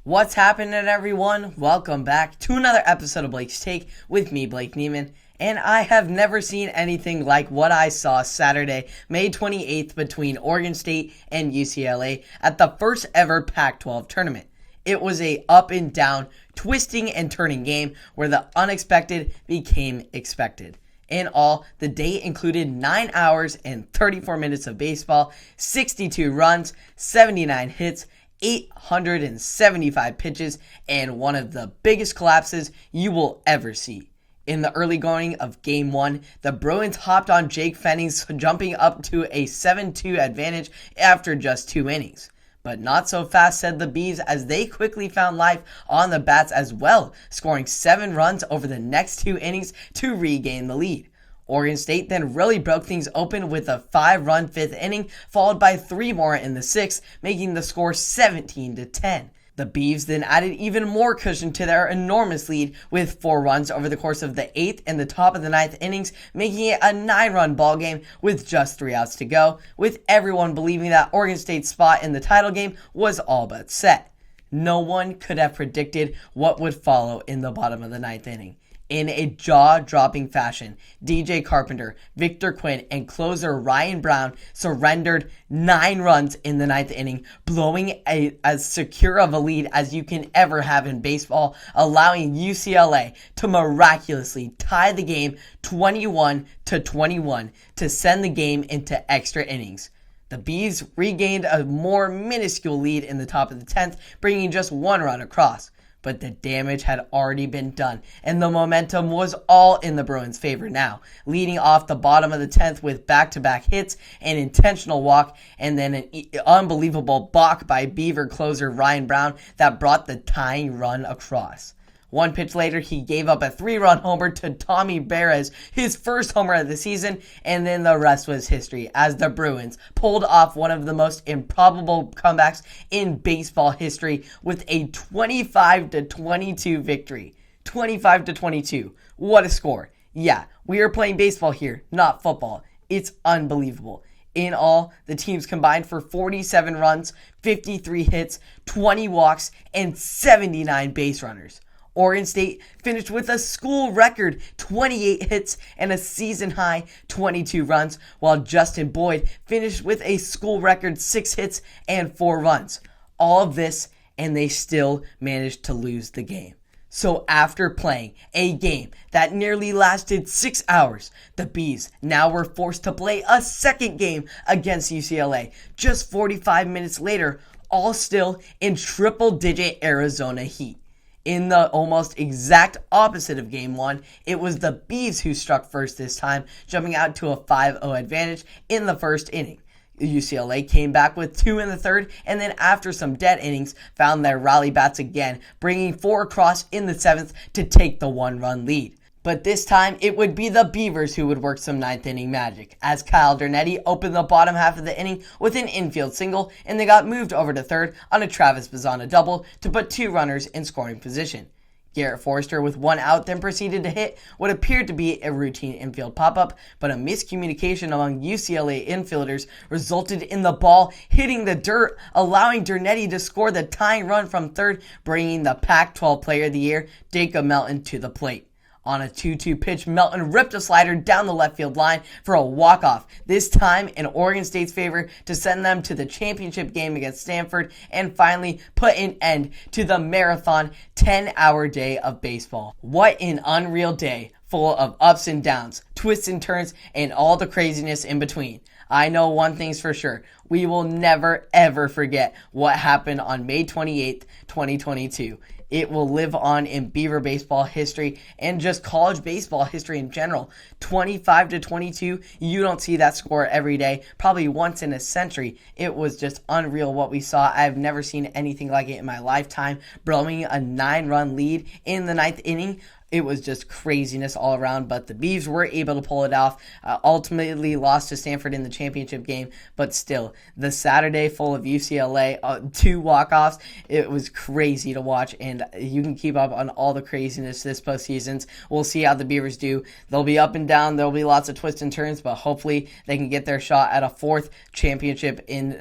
What's happening, everyone? Welcome back to another episode of Blake's Take with me, Blake Neiman. And I have never seen anything like what I saw Saturday, May 28th, between Oregon State and UCLA at the first ever Pac-12 tournament. It was a up and down, twisting and turning game where the unexpected became expected. In all, the day included 9 hours and 34 minutes of baseball, 62 runs, 79 hits, 875 pitches, and one of the biggest collapses you will ever see. In the early going of Game 1, the Bruins hopped on Jake Fennings, jumping up to a 7-2 advantage after just 2 innings. But not so fast, said the Beavs, as they quickly found life on the bats as well, scoring 7 runs over the next 2 innings to regain the lead. Oregon State then really broke things open with a 5-run 5th inning, followed by 3 more in the 6th, making the score 17-10. The Beavs then added even more cushion to their enormous lead with 4 runs over the course of the 8th and the top of the 9th innings, making it a 9-run ballgame with just 3 outs to go, with everyone believing that Oregon State's spot in the title game was all but set. No one could have predicted what would follow in the bottom of the 9th inning. In a jaw-dropping fashion, DJ Carpenter, Victor Quinn, and closer Ryan Brown surrendered 9 runs in the 9th inning, blowing as secure of a lead as you can ever have in baseball, allowing UCLA to miraculously tie the game 21-21 to send the game into extra innings. The Beavs regained a more minuscule lead in the top of the 10th, bringing just 1 run across. But the damage had already been done, and the momentum was all in the Bruins' favor now, leading off the bottom of the 10th with back-to-back hits, an intentional walk, and then an unbelievable balk by Beaver closer Ryan Brown that brought the tying run across. 1 pitch later, he gave up a 3-run homer to Tommy Perez, his first homer of the season, and then the rest was history as the Bruins pulled off one of the most improbable comebacks in baseball history with a 25-22 victory. 25-22. What a score. Yeah, we are playing baseball here, not football. It's unbelievable. In all, the teams combined for 47 runs, 53 hits, 20 walks, and 79 base runners. Oregon State finished with a school record 28 hits and a season-high 22 runs, while Justin Boyd finished with a school record 6 hits and 4 runs. All of this, and they still managed to lose the game. So after playing a game that nearly lasted 6 hours, the Bees now were forced to play a second game against UCLA just 45 minutes later, all still in triple-digit Arizona heat. In the almost exact opposite of Game 1, it was the Beavs who struck first this time, jumping out to a 5-0 advantage in the first inning. UCLA came back with 2 in the third, and then after some dead innings, found their rally bats again, bringing 4 across in the 7th to take the 1-run lead. But this time, it would be the Beavers who would work some 9th inning magic, as Kyle Dernetti opened the bottom half of the inning with an infield single, and they got moved over to third on a Travis Bazzana double to put 2 runners in scoring position. Garrett Forrester, with 1 out, then proceeded to hit what appeared to be a routine infield pop-up, but a miscommunication among UCLA infielders resulted in the ball hitting the dirt, allowing Dernetti to score the tying run from third, bringing the Pac-12 Player of the Year, Jacob Melton, to the plate. On a 2-2 pitch, Melton ripped a slider down the left field line for a walk-off, this time in Oregon State's favor to send them to the championship game against Stanford and finally put an end to the marathon 10-hour day of baseball. What an unreal day, full of ups and downs, twists and turns, and all the craziness in between. I know one thing's for sure. We will never, ever forget what happened on May 28th, 2022. It will live on in Beaver baseball history and just college baseball history in general. 25-22, you don't see that score every day, probably once in a century. It was just unreal what we saw. I've never seen anything like it in my lifetime. Blowing a 9-run lead in the 9th inning. It was just craziness all around, but the Beavs were able to pull it off. Ultimately lost to Stanford in the championship game, but still, the Saturday full of UCLA, 2 walk-offs. It was crazy to watch, and you can keep up on all the craziness this postseason. We'll see how the Beavers do. They'll be up and down. There'll be lots of twists and turns, but hopefully they can get their shot at a 4th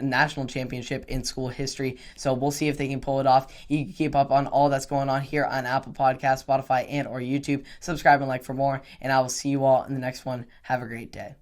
national championship in school history. So we'll see if they can pull it off. You can keep up on all that's going on here on Apple Podcasts, Spotify, and or YouTube. Subscribe and like for more, and I will see you all in the next one. Have a great day.